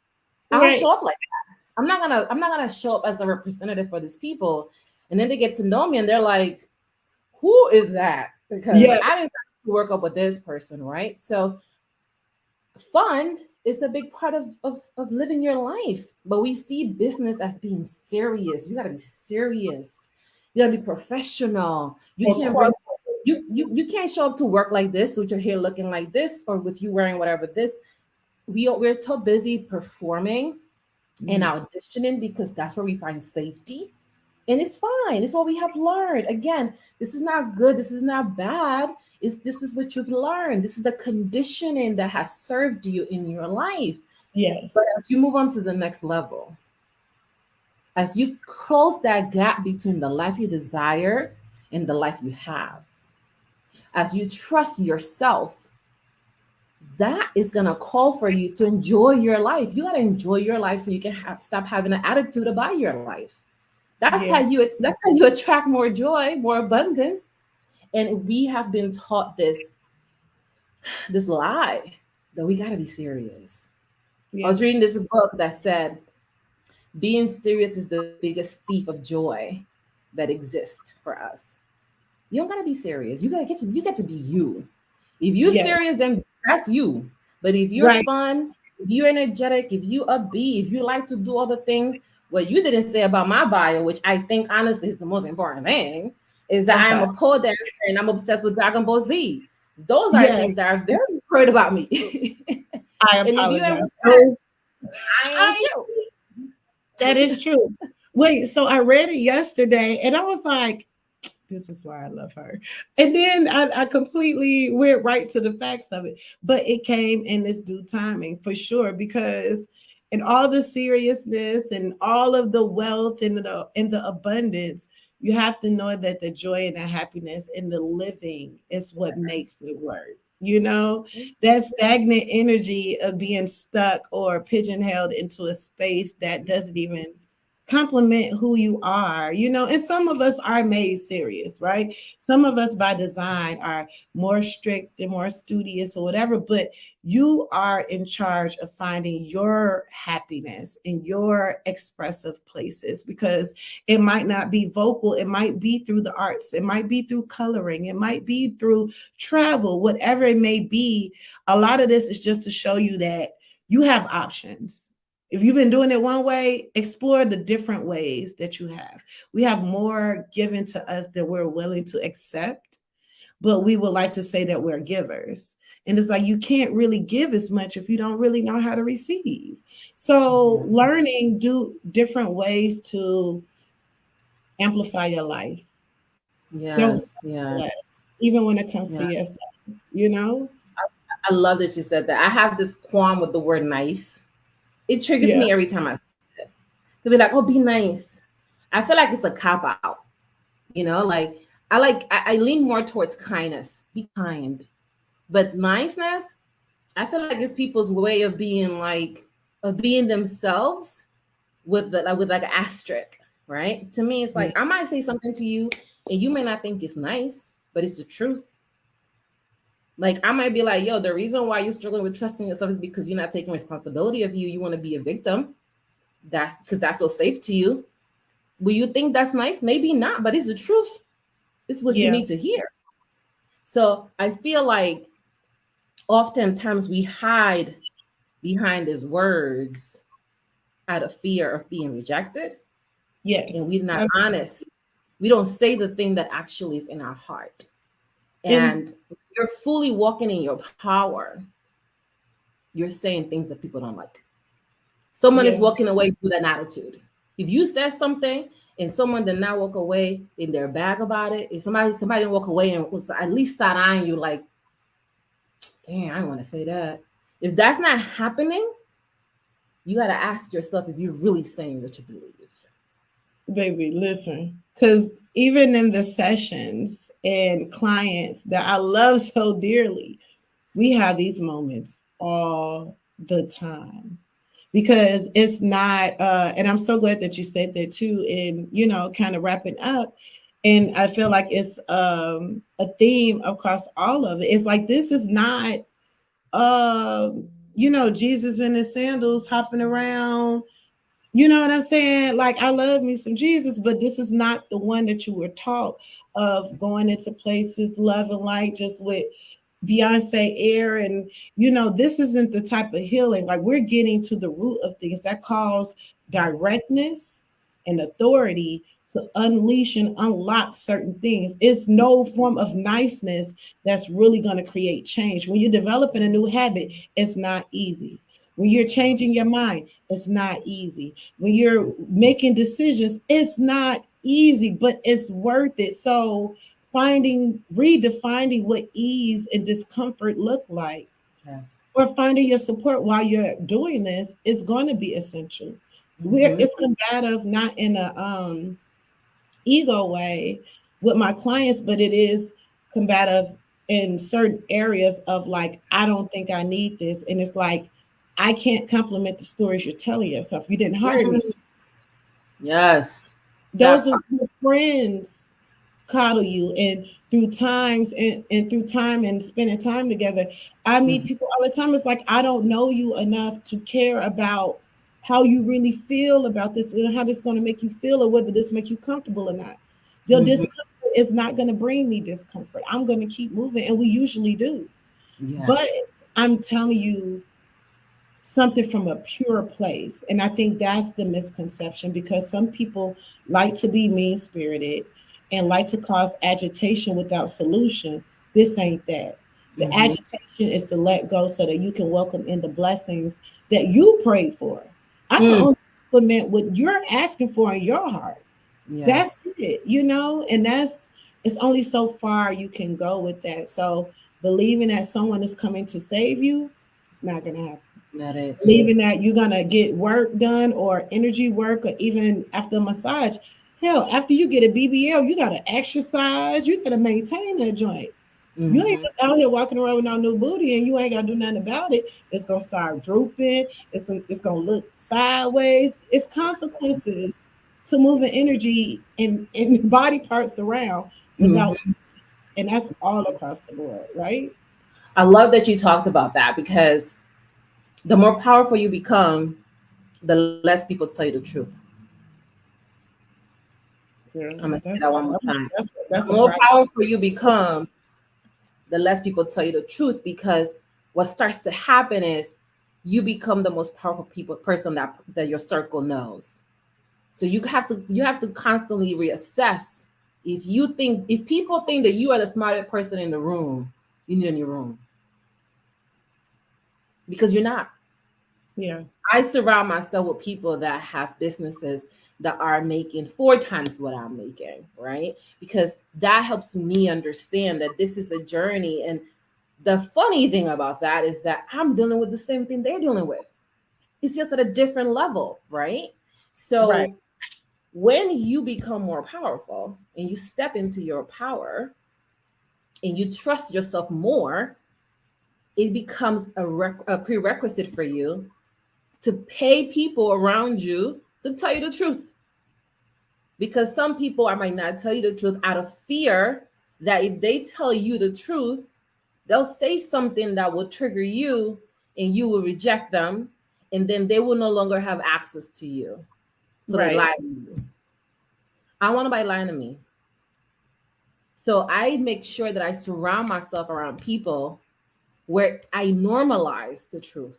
I don't right. show up like that. I'm not gonna show up as a representative for these people. And then they get to know me and they're like, who is that? Because Yeah, I didn't have to work up with this person, right? So fun is a big part of living your life. But we see business as being serious. You gotta be serious. You gotta be professional. You of can't course. bring you can't show up to work like this with your hair looking like this or with you wearing whatever this. We're so busy performing and Mhm. auditioning because that's where we find safety. And it's fine. It's what we have learned. Again, this is not good. This is not bad. This is what you've learned. This is the conditioning that has served you in your life. But Yes. as you move on to the next level, as you close that gap between the life you desire and the life you have, as you trust yourself, that is going to call for you to enjoy your life. You got to enjoy your life so you can stop having an attitude about your life. Yeah. That's how you attract more joy, more abundance. And we have been taught this lie that we got to be serious. I Yeah. was reading this book that said being serious is the biggest thief of joy that exists for us. You don't gotta be serious. You get to be you. If you're Yeah. serious, then that's you. But if you're Right. fun, if you're energetic, if you upbeat, if you like to do other things, what you didn't say about my bio, which I think honestly is the most important thing, is that I am Okay. a pole dancer and I'm obsessed with Dragon Ball Z. Those are Yes. things that are very important about me. I And if you ain't apologize. with that, I ain't with I you. That is true. Wait, so I read it yesterday and I was like, this is why I love her. And then I completely went right to the facts of it. But it came in its due timing for sure, because in all the seriousness and all of the wealth and the abundance, you have to know that the joy and the happiness in the living is what makes it work. You know, that stagnant energy of being stuck or pigeonholed into a space that doesn't even compliment who you are, you know. And some of us are made serious, right? Some of us by design are more strict and more studious or whatever, but you are in charge of finding your happiness in your expressive places, because it might not be vocal, it might be through the arts, it might be through coloring, it might be through travel, whatever it may be. A lot of this is just to show you that you have options. If you've been doing it one way, explore the different ways that you have. We have more given to us than we're willing to accept, but we would like to say that we're givers. And it's like you can't really give as much if you don't really know how to receive. So, Yeah. learning do different ways to amplify your life. Don't Yes. settle Yeah. for less, even when it comes to Yeah. yourself, you know? I love that you said that. I have this qualm with the word nice. It triggers Yeah, me every time I say it. To be like, oh, be nice. I feel like it's a cop out. You know, I lean more towards kindness. Be kind. But niceness, I feel like it's people's way of being themselves with like an asterisk, right? To me, it's yeah, like I might say something to you and you may not think it's nice, but it's the truth. Like I might be like, yo, the reason why you're struggling with trusting yourself is because you're not taking responsibility of you. You want to be a victim. That because that feels safe to you. Will you think that's nice? Maybe not, but it's the truth. It's what you yeah, need to hear. So I feel like oftentimes we hide behind his words out of fear of being rejected, and yes. we're not honest. We don't say the thing that actually is in our heart. And And you're fully walking in your power. You're saying things that people don't like. Someone is yeah, walking away with an attitude. If you said something and someone did not walk away in their bag about it, if somebody didn't walk away and was at least side eyeing you like, damn, I don't want to say that. If that's not happening, you got to ask yourself if you're really saying what you believe. baby, listen, because even in the sessions and clients that I love so dearly, we have these moments all the time, because it's not and I'm so glad that you said that too, and you know, kind of wrapping up. And I feel like it's a theme across all of it. It's like this is not you know, Jesus in his sandals hopping around. You know what I'm saying? Like, I love me some Jesus, but this is not the one that you were taught of going into places, love and light, just with Beyonce air. And, you know, this isn't the type of healing. Like, we're getting to the root of things that cause directness and authority to unleash and unlock certain things. It's no form of niceness that's really going to create change. When you're developing a new habit, it's not easy. When you're changing your mind, it's not easy. When you're making decisions, it's not easy, but it's worth it. So redefining what ease and discomfort look like, Yes. or finding your support while you're doing this is going to be essential. Mm-hmm. It's combative, not in a ego way with my clients, but it is combative in certain areas of like, I don't think I need this. And it's like, I can't compliment the stories you're telling yourself. You didn't hire me. Yes. That Those are your friends coddle you, and through times and through time and spending time together, I meet Mhm. people all the time. It's like, I don't know you enough to care about how you really feel about this and how this is going to make you feel, or whether this make you comfortable or not. Your Mhm. discomfort is not going to bring me discomfort. I'm going to keep moving, and we usually do. But Yes. I'm telling you something from a pure place. And I think that's the misconception, because some people like to be mean spirited and like to cause agitation without solution. This ain't that. The Mhm. agitation is to let go so that you can welcome in the blessings that you prayed for. I can Mm. only implement what you're asking for in your heart. Yes. That's it, and it's only so far you can go with that. So believing that someone is coming to save you, it's not going to happen. That it. Believing that you're gonna get work done or energy work, or even after a massage. Hell, after you get a BBL, you gotta exercise, you gotta maintain that joint. You ain't Mhm. just out here walking around with no new booty and you ain't gotta do nothing about it. It's gonna start drooping, it's gonna look sideways. It's consequences to moving energy and body parts around without, Mhm. and that's all across the board, right? I love that you talked about that because the more powerful you become, the less people tell you the truth. Yeah, I'm gonna say that's that one more that's time. The that's a more practice. powerful you become, the less people tell you the truth because what starts to happen is you become the most powerful person that your circle knows. So you have to constantly reassess. If people think that you are the smartest person in the room, you need a new room because you're not. Yeah. I surround myself with people that have businesses that are making 4 times what I'm making, right? Because that helps me understand that this is a journey. And the funny thing about that is that I'm dealing with the same thing they're dealing with. It's just at a different level, right? Right. So when you become more powerful and you step into your power and you trust yourself more, it becomes a prerequisite for you to pay people around you to tell you the truth. Because some people I might not tell you the truth out of fear that if they tell you the truth, they'll say something that will trigger you and you will reject them. And then they will no longer have access to you. So they Right. lie to you. I want nobody lying to me. So I make sure that I surround myself around people where I normalize the truth.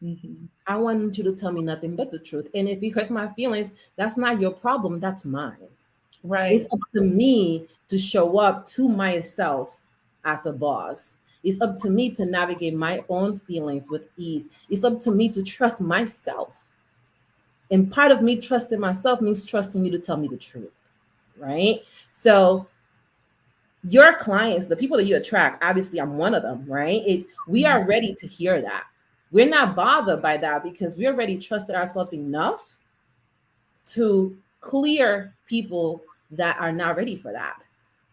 Mhm. I want you to tell me nothing but the truth. And if it hurts my feelings, that's not your problem. That's mine. It's Right. up to me to show up to myself as a boss. It's up to me to navigate my own feelings with ease. It's up to me to trust myself. And part of me trusting myself means trusting you to tell me the truth. Right. So your clients, the people that you attract, obviously I'm one of them, right? We Mhm. are ready to hear that. We're not bothered by that because we already trusted ourselves enough to clear people that are not ready for that.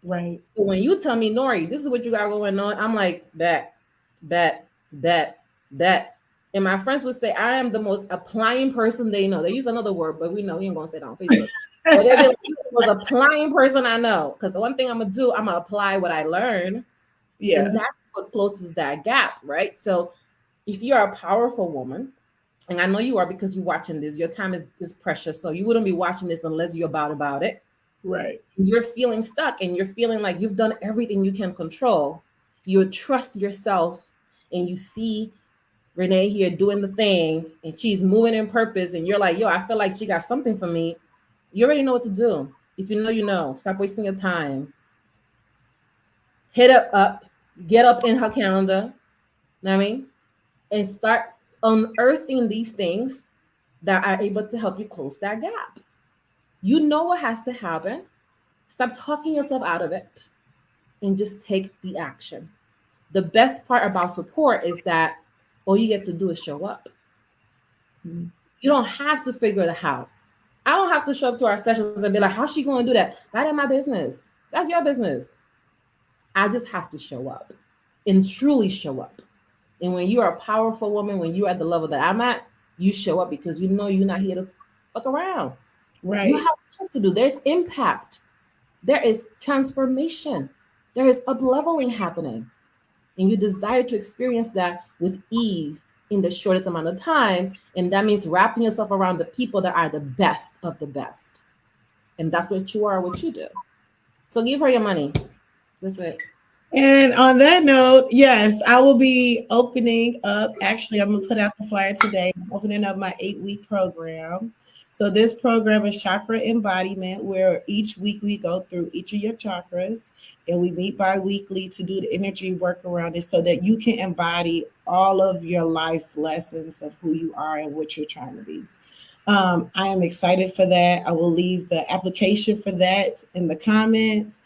Right. So when you tell me, Nory, this is what you got going on, I'm like, bet, bet, bet, bet. And my friends would say, I am the most applying person they know. They use another word, but we know we ain't gonna say that on Facebook. But they'll be like, "You're the most applying person I know." Because the one thing I'm gonna do, I'm gonna apply what I learn, and Yeah. that's what closes that gap, right? So if you're a powerful woman, and I know you are because you're watching this, your time is precious. So you wouldn't be watching this unless you're about it. Right. You're feeling stuck and you're feeling like you've done everything you can control. You trust yourself and you see Renee here doing the thing and she's moving in purpose and you're like, yo, I feel like she got something for me. You already know what to do. If you know, you know. Stop wasting your time. Hit her up, get up in her calendar, know what I mean? And start unearthing these things that are able to help you close that gap. You know what has to happen. Stop talking yourself out of it and just take the action. The best part about support is that all you get to do is show up. Mm. You don't have to figure the how. I don't have to show up to our sessions and be like, how's she going to do that? That ain't my business. That's your business. I just have to show up and truly show up. And when you are a powerful woman, when you're at the level that I'm at, you show up because you know you're not here to fuck around. You Right. have things to do. There's impact. There is transformation. There is up leveling happening. And you desire to experience that with ease in the shortest amount of time. And that means wrapping yourself around the people that are the best of the best. And that's what you are, what you do. So give her your money. That's it. And on that note, yes, I will be opening up. Actually, I'm gonna put out the flyer today. I'm opening up my 8-week program. So this program is chakra embodiment, where each week we go through each of your chakras, and we meet bi-weekly to do the energy work around it, so that you can embody all of your life's lessons of who you are and what you're trying to be. I am excited for that. I will leave the application for that in the comments.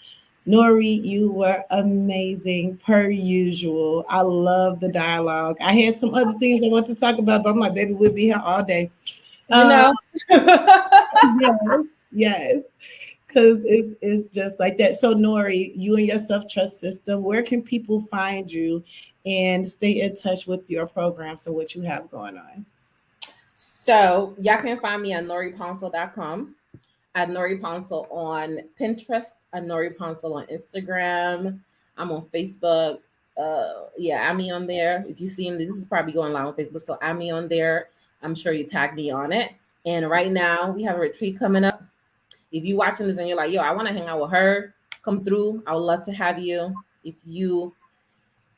Nory, you were amazing per usual. I love the dialogue. I had some other things I want to talk about, but I'm like, baby, we'll be here all day. You know. Yes, yes, because it's just like that. So, Nory, you and your self trust system, where can people find you and stay in touch with your programs and what you have going on? So y'all can find me at norypouncil.com, at Nory Pouncil on Pinterest, at Nory Pouncil on Instagram. I'm on Facebook. Yeah, add me on there. If you see this is probably going live on Facebook, so add me on there. I'm sure you tag me on it. And right now we have a retreat coming up. If you're watching this and you're like, yo, I want to hang out with her, come through. I would love to have you. If you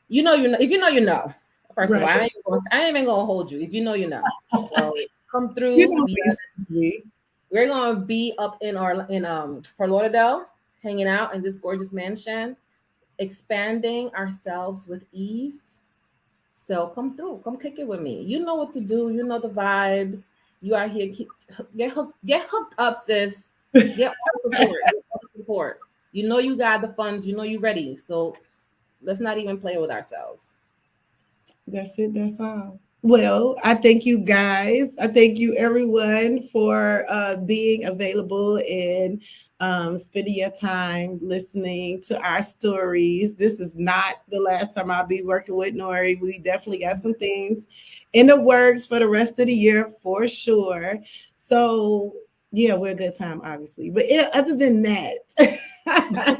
know, if you know, you know. First of all, Right. I ain't even gonna hold you. If you know, you know. So come You through. know, basically. We're gonna be up in Fort Lauderdale, hanging out in this gorgeous mansion, expanding ourselves with ease. So come through, come kick it with me. You know what to do. You know the vibes. You are here. Get hooked up, sis. Get all the support. Get all the support. You know you got the funds. You know you're ready. So let's not even play with ourselves. That's it. That's all. Well, I thank you guys. I thank you everyone for being available and spending your time listening to our stories. This is not the last time I'll be working with Nory. We definitely got some things in the works for the rest of the year for sure. So yeah, we're a good time, obviously. But other than that, I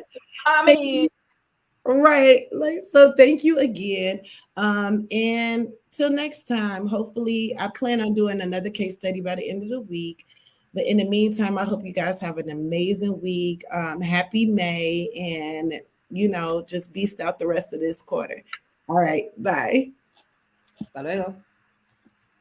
thank mean, you. Right. Like, so thank you again. And till next time, hopefully I plan on doing another case study by the end of the week. But in the meantime, I hope you guys have an amazing week. Happy May, and just beast out the rest of this quarter. All right. Bye. hasta luego.